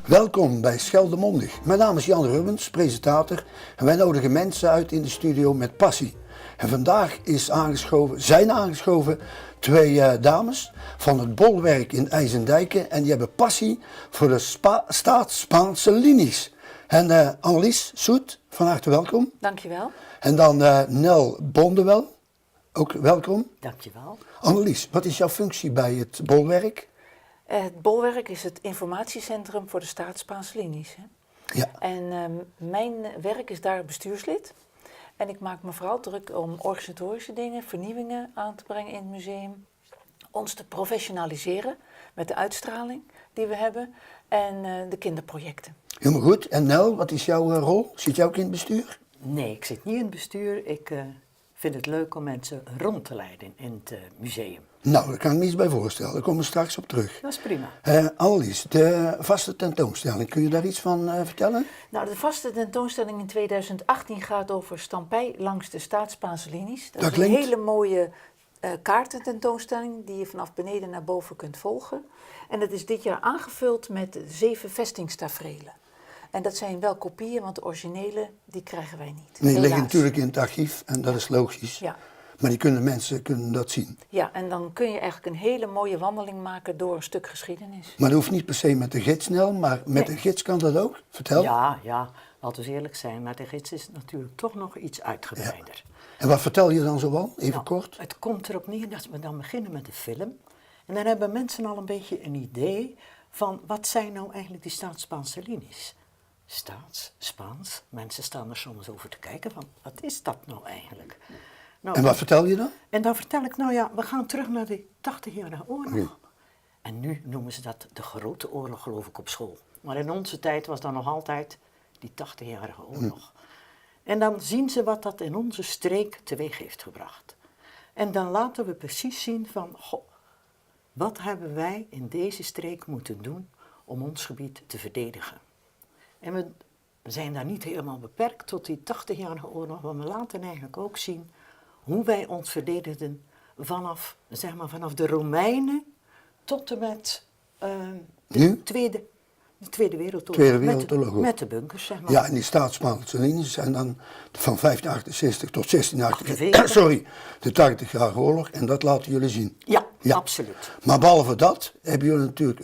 Welkom bij Scheldemondig. Mijn naam is Jan Rubbens, presentator, en wij nodigen mensen uit in de studio met passie. En vandaag zijn aangeschoven twee dames van het bolwerk in IJsendijken en die hebben passie voor de staats-Spaanse linies. En Annelies Soet, van harte welkom. Dankjewel. En dan Nel Bondewel, ook welkom. Dankjewel. Annelies, wat is jouw functie bij het bolwerk? Het bolwerk is het informatiecentrum voor de staats-Spaanse linies. Hè? Ja. En mijn werk is daar bestuurslid. En ik maak me vooral druk om organisatorische dingen, vernieuwingen aan te brengen in het museum. Ons te professionaliseren met de uitstraling die we hebben en de kinderprojecten. Helemaal goed. En Nel, wat is jouw rol? Zit jij ook in het bestuur? Nee, ik zit niet in het bestuur. Ik vind het leuk om mensen rond te leiden in het museum. Nou, daar kan ik me iets bij voorstellen. Daar komen we straks op terug. Dat is prima. Annelies, de vaste tentoonstelling, kun je daar iets van vertellen? Nou, de vaste tentoonstelling in 2018 gaat over stampij langs de staats-Spaanse linies. Dat is een hele mooie kaartententoonstelling die je vanaf beneden naar boven kunt volgen. En dat is dit jaar aangevuld met 7 vestingstaferelen. En dat zijn wel kopieën, want de originele, die krijgen wij niet. Nee, die liggen natuurlijk in het archief en dat is logisch. Ja. Maar mensen kunnen dat zien. Ja, en dan kun je eigenlijk een hele mooie wandeling maken door een stuk geschiedenis. Maar dat hoeft niet per se met de gids, Nel, maar met de gids kan dat ook? Vertel. Ja, laten we eerlijk zijn, maar de gids is natuurlijk toch nog iets uitgebreider. Ja. En wat vertel je dan zoal? Even kort. Het komt erop neer dat we dan beginnen met de film. En dan hebben mensen al een beetje een idee van wat zijn nou eigenlijk die staats-Spaanse linies. Spaans, mensen staan er soms over te kijken van wat is dat nou eigenlijk? Nou, en wat vertel je dan? En dan vertel ik, we gaan terug naar de 80-jarige oorlog. Ja. En nu noemen ze dat de grote oorlog, geloof ik, op school. Maar in onze tijd was dat nog altijd die 80-jarige oorlog. Ja. En dan zien ze wat dat in onze streek teweeg heeft gebracht. En dan laten we precies zien van, wat hebben wij in deze streek moeten doen om ons gebied te verdedigen. En we zijn daar niet helemaal beperkt tot die 80-jarige oorlog, maar we laten eigenlijk ook zien hoe wij ons verdedigden vanaf de Romeinen tot en met de Tweede Wereldoorlog. Met de bunkers, zeg maar. Ja, en die staats-Spaanse linies zijn dan van 1568 tot 1648, de 80-jarige oorlog, en dat laten jullie zien. Ja, absoluut. Maar behalve dat hebben jullie natuurlijk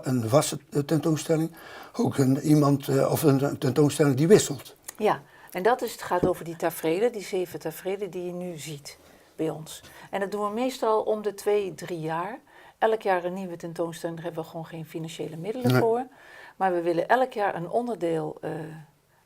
een vaste tentoonstelling, ook een tentoonstelling die wisselt. Ja. En het gaat over die taferelen, die 7 taferelen die je nu ziet bij ons. En dat doen we meestal om de 2-3 jaar. Elk jaar een nieuwe tentoonstelling, daar hebben we gewoon geen financiële middelen voor. Maar we willen elk jaar een onderdeel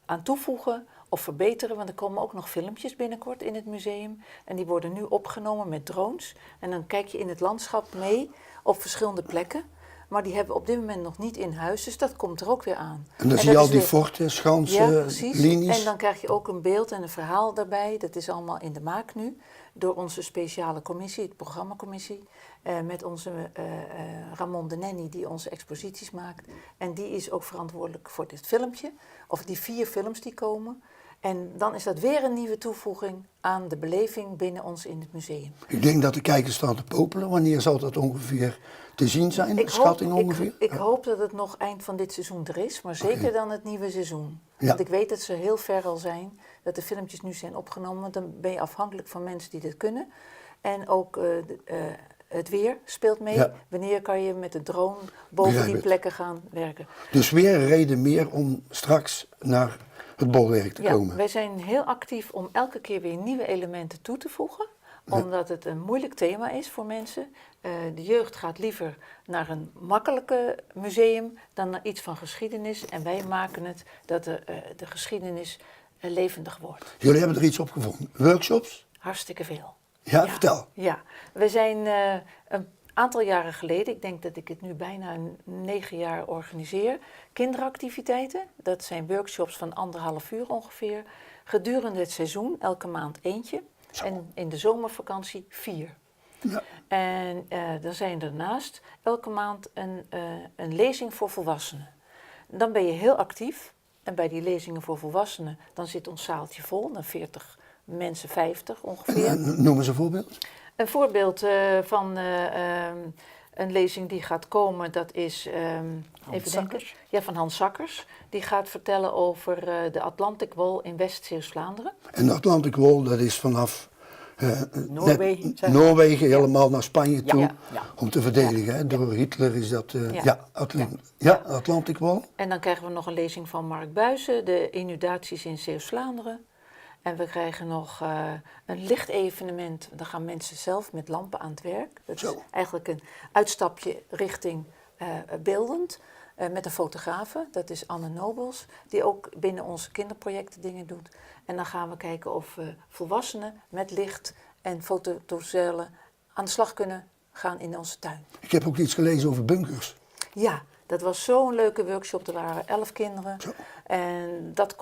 aan toevoegen of verbeteren. Want er komen ook nog filmpjes binnenkort in het museum. En die worden nu opgenomen met drones. En dan kijk je in het landschap mee op verschillende plekken. Maar die hebben we op dit moment nog niet in huis, dus dat komt er ook weer aan. En dan zie je al die forten, schansen, linies. En dan krijg je ook een beeld en een verhaal daarbij. Dat is allemaal in de maak nu. Door onze speciale commissie, de programmacommissie. Met onze Ramon de Nenny die onze exposities maakt. En die is ook verantwoordelijk voor dit filmpje. Of die 4 films die komen. En dan is dat weer een nieuwe toevoeging aan de beleving binnen ons in het museum. Ik denk dat de kijkers staan te popelen. Wanneer zal dat ongeveer te zien zijn? Schatting ongeveer? Ik hoop dat het nog eind van dit seizoen er is, maar zeker dan het nieuwe seizoen. Ja. Want ik weet dat ze heel ver al zijn, dat de filmpjes nu zijn opgenomen. Want dan ben je afhankelijk van mensen die dit kunnen. En ook het weer speelt mee. Ja. Wanneer kan je met de drone boven die plekken gaan werken? Dus weer een reden meer om straks naar het bolwerk te komen. Wij zijn heel actief om elke keer weer nieuwe elementen toe te voegen. Omdat het een moeilijk thema is voor mensen. De jeugd gaat liever naar een makkelijke museum dan naar iets van geschiedenis. En wij maken het dat de geschiedenis levendig wordt. Jullie hebben er iets op gevonden. Workshops? Hartstikke veel. Ja, vertel. Ja, we zijn een aantal jaren geleden, ik denk dat ik het nu bijna 9 jaar organiseer, kinderactiviteiten. Dat zijn workshops van 1,5 uur ongeveer. Gedurende het seizoen, elke maand eentje. Zo. En in de zomervakantie 4. Ja. En dan zijn daarnaast elke maand een lezing voor volwassenen. Dan ben je heel actief. En bij die lezingen voor volwassenen, dan zit ons zaaltje vol. Dan 40 mensen, 50 ongeveer. Noem eens een voorbeeld. Een voorbeeld van een lezing die gaat komen, dat is even denken. Sakkers. Ja, van Hans Sakkers. Die gaat vertellen over de Atlantic Wall in West-Zeeuws-Vlaanderen. En de Atlantic Wall, dat is vanaf Noorwegen, zeg maar. Noorwegen helemaal naar Spanje toe, ja. om te verdedigen. Hè. Door Hitler is dat, Ja. Atlantic Wall. En dan krijgen we nog een lezing van Mark Buijsen, de inundaties in Zeeuws-Vlaanderen. En we krijgen nog een lichtevenement. Dan gaan mensen zelf met lampen aan het werk. Dat is Zo. eigenlijk een uitstapje richting beeldend. Met een fotografe, dat is Anne Nobels, die ook binnen onze kinderprojecten dingen doet. En dan gaan we kijken of volwassenen met licht en fototocellen aan de slag kunnen gaan in onze tuin. Ik heb ook iets gelezen over bunkers. Ja, dat was zo'n leuke workshop. Er waren 11 kinderen. Zo. En dat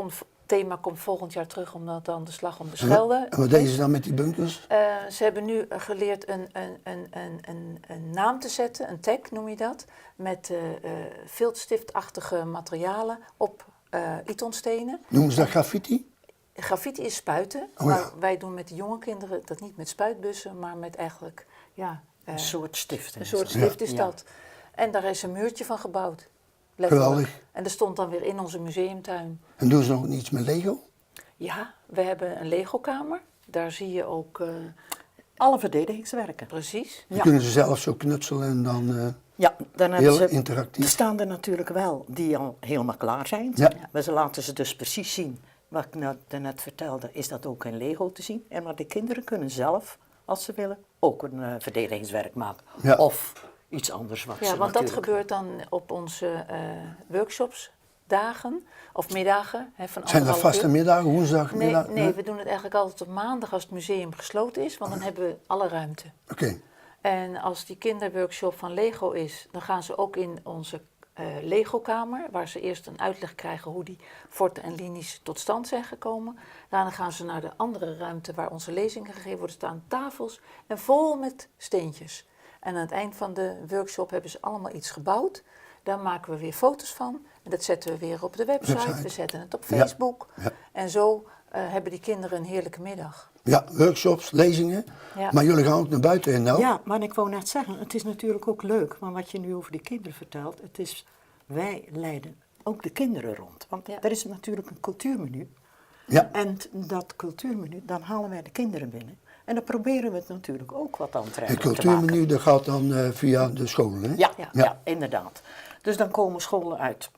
thema komt volgend jaar terug, omdat dan de slag om de Schelde. En wat deden ze dan met die bunkers? Ze hebben nu geleerd een naam te zetten, een tag noem je dat, met viltstiftachtige materialen op itonstenen. Noemen ze dat graffiti? Graffiti is spuiten, Oh, maar ja. wij doen met de jonge kinderen dat niet met spuitbussen, maar met eigenlijk Een soort stift. een soort stift is dat. En daar is een muurtje van gebouwd. Geweldig. En dat stond dan weer in onze museumtuin. En doen ze nog iets met Lego? Ja, we hebben een Lego-kamer. Daar zie je ook Alle verdedigingswerken. precies. Dan kunnen ze zelf zo knutselen en dan Ja, dan hebben heel ze, interactief. er staan er natuurlijk wel die al helemaal klaar zijn. Ja. Maar ze laten ze dus precies zien. Wat ik net vertelde, is dat ook in Lego te zien. En maar de kinderen kunnen zelf, als ze willen, ook een verdedigingswerk maken. Ja. Of iets anders wat Ja, ze want dat natuurlijk... gebeurt dan op onze workshops, dagen of middagen. Hè, van Zijn dat 1,5 vaste uur. middagen, woensdagmiddag? Nee, we doen het eigenlijk altijd op maandag als het museum gesloten is, want dan hebben we alle ruimte. Oké. En als die kinderworkshop van Lego is, dan gaan ze ook in onze Lego-kamer, waar ze eerst een uitleg krijgen hoe die forten en linies tot stand zijn gekomen. Daarna gaan ze naar de andere ruimte waar onze lezingen gegeven worden, staan tafels en vol met steentjes. En aan het eind van de workshop hebben ze allemaal iets gebouwd. Daar maken we weer foto's van en dat zetten we weer op de website. We zetten het op Facebook. Ja. En zo hebben die kinderen een heerlijke middag. Ja, workshops, lezingen. Ja. Maar jullie gaan ook naar buiten in nou? Ja, maar ik wou net zeggen, het is natuurlijk ook leuk, maar wat je nu over die kinderen vertelt, het is, wij leiden ook de kinderen rond. Want Ja. er is natuurlijk een cultuurmenu. Ja. En dat cultuurmenu, dan halen wij de kinderen binnen. En dan proberen we het natuurlijk ook wat Het aantrekkelijk te maken. cultuurmenu dat gaat dan via de scholen, hè? Ja, Ja. ja. Inderdaad. Dus dan komen scholen uit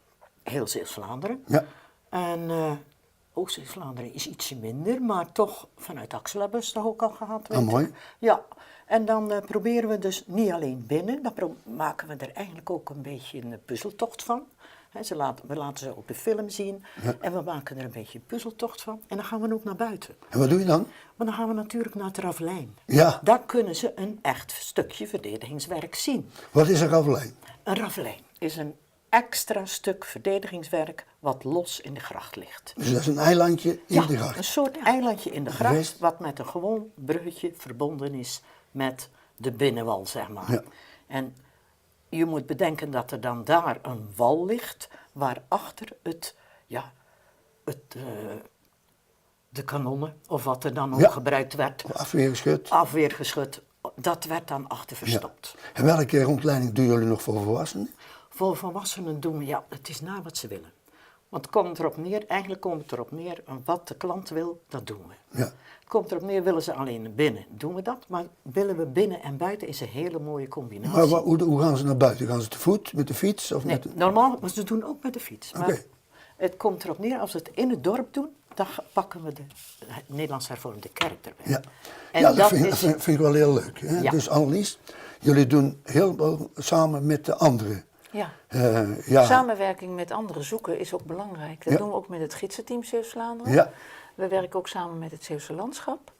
heel Zeeuws-Vlaanderen. Ja. En Oost-Zeeuws-Vlaanderen is ietsje minder, maar toch vanuit Axel hebben we het toch ook al gehad. weet je. mooi. Ja, en dan proberen we dus niet alleen binnen, dan maken we er eigenlijk ook een beetje een puzzeltocht van. He, we laten ze ook de film zien en we maken er een beetje een puzzeltocht van. En dan gaan we ook naar buiten. En wat doe je dan? Maar dan gaan we natuurlijk naar het Ravelijn. Ja. Daar kunnen ze een echt stukje verdedigingswerk zien. Wat is een ravelijn? Een ravelijn is een extra stuk verdedigingswerk wat los in de gracht ligt. Dus dat is een eilandje in de Een gracht. soort eilandje in de Geweest. gracht wat met een gewoon bruggetje verbonden is met de binnenwal, zeg maar. Ja. En je moet bedenken dat er dan daar een wal ligt waarachter de kanonnen of wat er dan ook Ja. gebruikt werd, Afweergeschut. afweergeschut, dat werd dan achter verstopt. En welke rondleiding doen jullie nog voor volwassenen? Voor volwassenen doen we, ja, het is na wat ze willen. Want het komt erop neer, eigenlijk komt het erop neer, wat de klant wil, dat doen we. Ja. Het komt erop neer, willen ze alleen binnen, doen we dat. Maar willen we binnen en buiten, is een hele mooie combinatie. Maar hoe gaan ze naar buiten? Gaan ze te voet, met de fiets? Of Nee, met normaal, maar ze doen ook met de fiets. Maar Oké. het komt erop neer, als we het in het dorp doen, dan pakken we de Nederlands Hervormde Kerk erbij. Ja, En ja dat dat vind, is- vind ik wel heel leuk. Hè? Ja. Dus Annelies, jullie doen heel veel samen met de anderen. Ja. Ja. Samenwerking met anderen zoeken is ook belangrijk. Dat Ja. doen we ook met het gidsenteam Zeeuws-Vlaanderen. Ja. We werken ook samen met het Zeeuwse Landschap.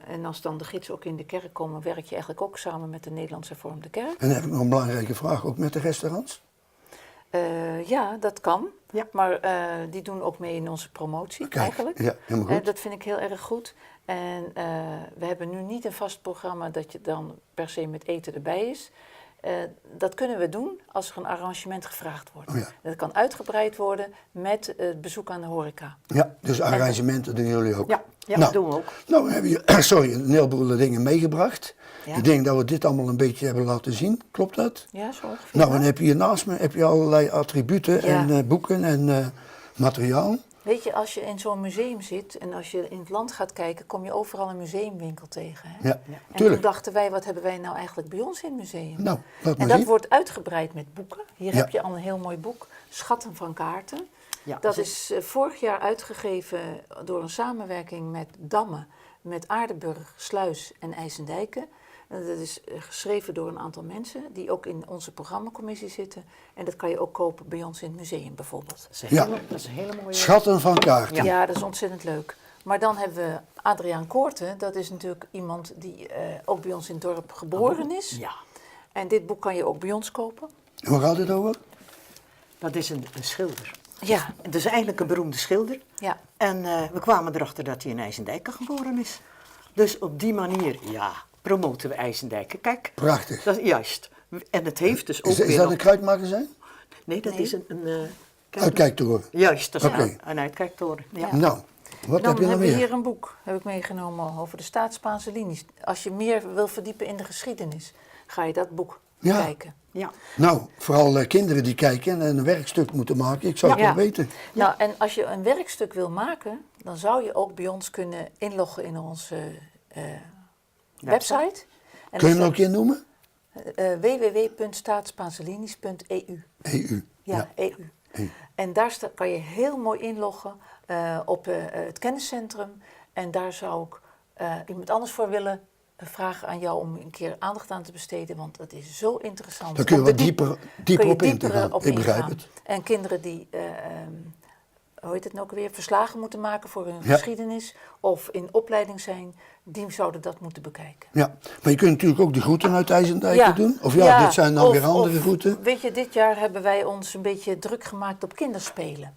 En als dan de gidsen ook in de kerk komen, werk je eigenlijk ook samen met de Nederlands Hervormde Kerk. En dan heb ik nog een belangrijke vraag, ook met de restaurants? Ja, dat kan. Ja. Maar die doen ook mee in onze promotie Kijk, eigenlijk. ja, helemaal goed. Dat vind ik heel erg goed. En we hebben nu niet een vast programma dat je dan per se met eten erbij is. Dat kunnen we doen als er een arrangement gevraagd wordt. Oh ja. Dat kan uitgebreid worden met het bezoek aan de horeca. Ja, dus arrangementen doen jullie ook. Ja, Ja, Nou, dat doen we ook. Nou, we hebben hier een heleboel dingen meegebracht. Ja. Ik denk dat we dit allemaal een beetje hebben laten zien. Klopt dat? Ja, zo ongeveer. Nou, dan heb je hier naast me allerlei attributen Ja. en boeken en materiaal. Weet je, als je in zo'n museum zit en als je in het land gaat kijken, kom je overal een museumwinkel tegen. Hè? Ja, En toen tuurlijk. dachten wij, wat hebben wij nou eigenlijk bij ons in het museum? Nou, laat en maar dat zien. wordt uitgebreid met boeken. Hier Ja. heb je al een heel mooi boek, Schatten van Kaarten. Ja, Dat ze- is vorig jaar uitgegeven door een samenwerking met Damme, met Aardenburg, Sluis en IJsendijken. En dat is geschreven door een aantal mensen die ook in onze programmacommissie zitten. En dat kan je ook kopen bij ons in het museum bijvoorbeeld. Dat is een hele mooie... Schatten van kaarten. Ja, dat is ontzettend leuk. Maar dan hebben we Adriaan Koorten. Dat is natuurlijk iemand die ook bij ons in het dorp geboren is. Ja, En dit boek kan je ook bij ons kopen. En waar gaat het over? dat is een schilder. Ja, Het is eigenlijk een beroemde schilder. ja. En we kwamen erachter dat hij in IJsendijken geboren is. Dus op die manier, ja, promoten we IJsendijken. Kijk, Prachtig. dat is juist. En het heeft dus ook Is weer dat nog- een kruidmagazijn? Nee, dat Nee. is een Uitkijktoren. Juist, dat is Oké. een uitkijktoren. Ja. Ja. Nou, wat Dan heb je nog hebben we meer? hier een boek, heb ik meegenomen, over de Staats-Spaanse linies. Als je meer wil verdiepen in de geschiedenis, ga je dat boek Ja. kijken. Ja. Nou, vooral kinderen die kijken en een werkstuk moeten maken. Ik zou het Ja. wel weten. Nou, en als je een werkstuk wil maken, dan zou je ook bij ons kunnen inloggen in onze website. En Kun je hem nog dat een keer noemen? www.staatsspaanselinies.eu. EU. Ja, EU. En daar kan je heel mooi inloggen op het kenniscentrum. En daar zou ik iemand anders voor willen vragen aan jou om een keer aandacht aan te besteden. Want het is zo interessant. Daar kun je Om wat de dieper kun je op in te dieper gaan. op Ik begrijp ingaan. het. En kinderen die, hoe heet het nou ook weer, verslagen moeten maken voor hun Ja. geschiedenis. Of in opleiding zijn, die zouden dat moeten bekijken. Ja, maar je kunt natuurlijk ook de groeten uit IJsendijken doen. Of ja, dit zijn dan of- weer andere of, groeten. Weet je, dit jaar hebben wij ons een beetje druk gemaakt op kinderspelen.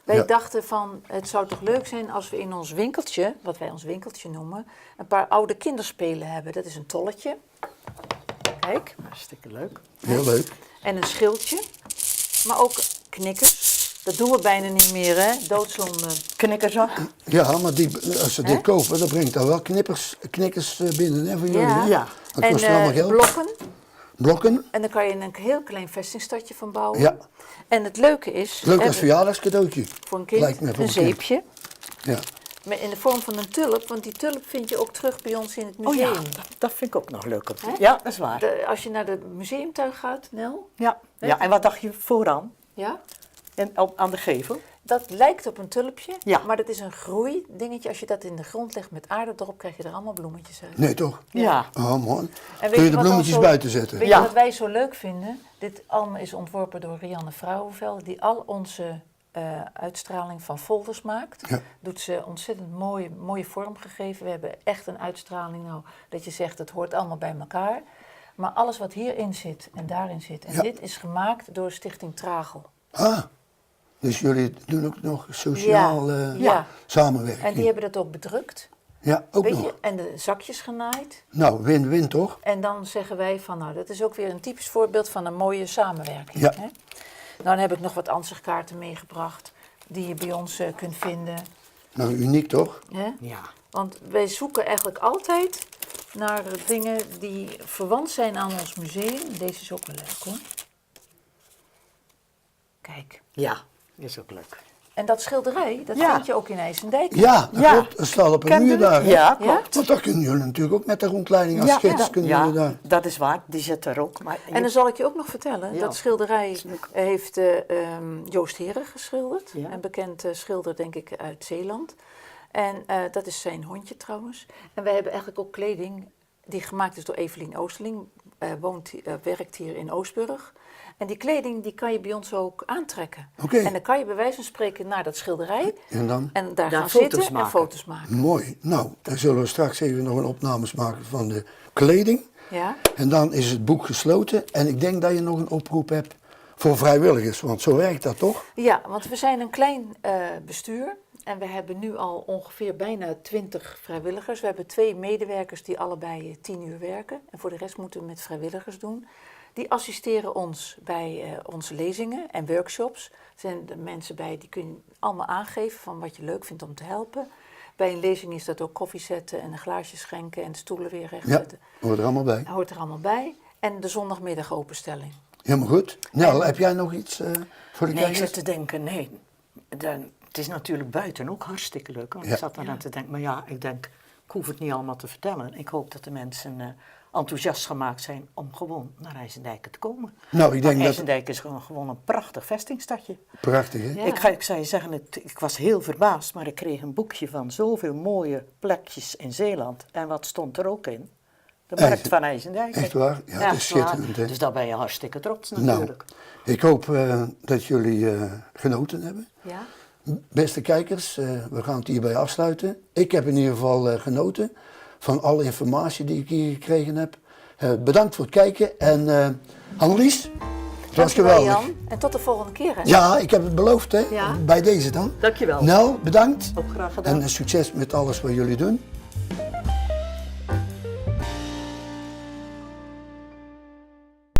Wij Ja. dachten van, het zou toch leuk zijn als we in ons winkeltje, wat wij ons winkeltje noemen, een paar oude kinderspelen hebben. Dat is een tolletje. Kijk. Hartstikke leuk. Heel leuk. En een schildje. Maar ook knikkers. Dat doen we bijna niet meer, hè? Doodzonde. Knikkerzak. Ja, maar als ze Hè? dit kopen, dan brengt dat wel knikkers binnen hè, voor jullie. Ja. Hè? Ja. Dat En kost allemaal geld. blokken. Blokken. En daar kan je een heel klein vestingstadje van bouwen. Ja. En het leuke is, Leuk hè, als verjaardagscadeautje. voor een kind, Lijkt me voor een een kind. zeepje. Ja. Maar in de vorm van een tulp, want die tulp vind je ook terug bij ons in het Oh museum. ja, dat vind ik ook nog leuk. Hè? Ja, dat is waar. Als je naar de museumtuin gaat, Nel, Ja. Ja, en wat dacht je vooraan? ja, En aan de gevel? dat lijkt op een tulpje, Ja. maar dat is een groeidingetje. Als je dat in de grond legt met aarde erop, krijg je er allemaal bloemetjes uit. Nee, toch? Ja. Oh, mooi. En Kun weet je je de wat dan bloemetjes zo- buiten zetten? Weet Ja. je wat wij zo leuk vinden? Dit allemaal is ontworpen door Rianne Vrouwenveld, die al onze uitstraling van folders maakt. Ja. Doet ze ontzettend mooie vorm gegeven. We hebben echt een uitstraling nou, dat je zegt, het hoort allemaal bij elkaar. Maar alles wat hierin zit en daarin zit. En Ja. dit is gemaakt door Stichting Tragel. Ah, dus jullie doen ook nog sociaal Ja. samenwerking. En die hebben dat ook bedrukt. Ja, ook Weet nog. je, en de zakjes genaaid. Nou, win-win toch? En dan zeggen wij van, nou, dat is ook weer een typisch voorbeeld van een mooie samenwerking. Ja. Hè? Dan heb ik nog wat ansichtkaarten meegebracht, die je bij ons kunt vinden. Nou, uniek toch? Hè? Ja. Want wij zoeken eigenlijk altijd naar dingen die verwant zijn aan ons museum. Deze is ook wel leuk hoor. Kijk. Ja, is ook leuk. En dat schilderij, dat Ja. vind je ook in IJsendijk. Ja, dat Ja. klopt. Dat staat op een Kende muur het? daar. hè? Ja, Ja? klopt. Want dat kunnen jullie natuurlijk ook met de rondleiding als gids. Kunnen jullie daar. dat is waar. Die zit er ook. Maar En dan zal ik je ook nog vertellen, Ja. dat schilderij is leuk. heeft Joost Heren geschilderd. Ja. Een bekend schilder, denk ik, uit Zeeland. En dat is zijn hondje trouwens. En wij hebben eigenlijk ook kleding die gemaakt is door Evelien Oosterling. Werkt hier in Oostburg. En die kleding die kan je bij ons ook aantrekken. Oké. En dan kan je bij wijze van spreken naar dat schilderij En dan? en daar Daar gaan foto's zitten en maken. foto's maken. Mooi. Nou, dan zullen we straks even nog een opnames maken van de kleding. Ja? En dan is het boek gesloten. En ik denk dat je nog een oproep hebt voor vrijwilligers. Want zo werkt dat toch? Ja, want we zijn een klein bestuur en we hebben nu al ongeveer bijna 20 vrijwilligers. We hebben 2 medewerkers die allebei 10 uur werken en voor de rest moeten we met vrijwilligers doen. Die assisteren ons bij onze lezingen en workshops. Er zijn er mensen bij die kunnen allemaal aangeven van wat je leuk vindt om te helpen. bij een lezing is dat ook koffie zetten en een glaasje schenken en stoelen weer recht Ja, zetten. hoort er allemaal bij. Dat hoort er allemaal bij. En de zondagmiddag openstelling. Helemaal goed. Nou, heb jij nog iets voor de Nee, ik kijkers? zit te denken, het is natuurlijk buiten ook hartstikke leuk. Want Ja. ik zat daar aan te denken, maar ja, ik denk, ik hoef het niet allemaal te vertellen. Ik hoop dat de mensen enthousiast gemaakt zijn om gewoon naar IJsendijken te komen. Nou, ik denk dat... IJsendijk is gewoon een prachtig vestingstadje. Prachtig, hè? Ja. Ik zou je zeggen, ik was heel verbaasd, maar ik kreeg een boekje van zoveel mooie plekjes in Zeeland. En wat stond er ook in? De markt IJzen- van IJsendijk. Echt waar? Ja, dat is schitterend, hè? Dus daar ben je hartstikke trots Nou, natuurlijk. ik hoop dat jullie genoten hebben. Ja? Beste kijkers, we gaan het hierbij afsluiten. Ik heb in ieder geval genoten van alle informatie die ik hier gekregen heb. Bedankt voor het kijken en Annelies, het was Dankjewel, geweldig. Jan. En tot de volgende keer. Hè? Ja, ik heb het beloofd, hè? Ja. Bij deze dan. Dankjewel. Nel, bedankt. Ook graag gedaan. En succes met alles wat jullie doen.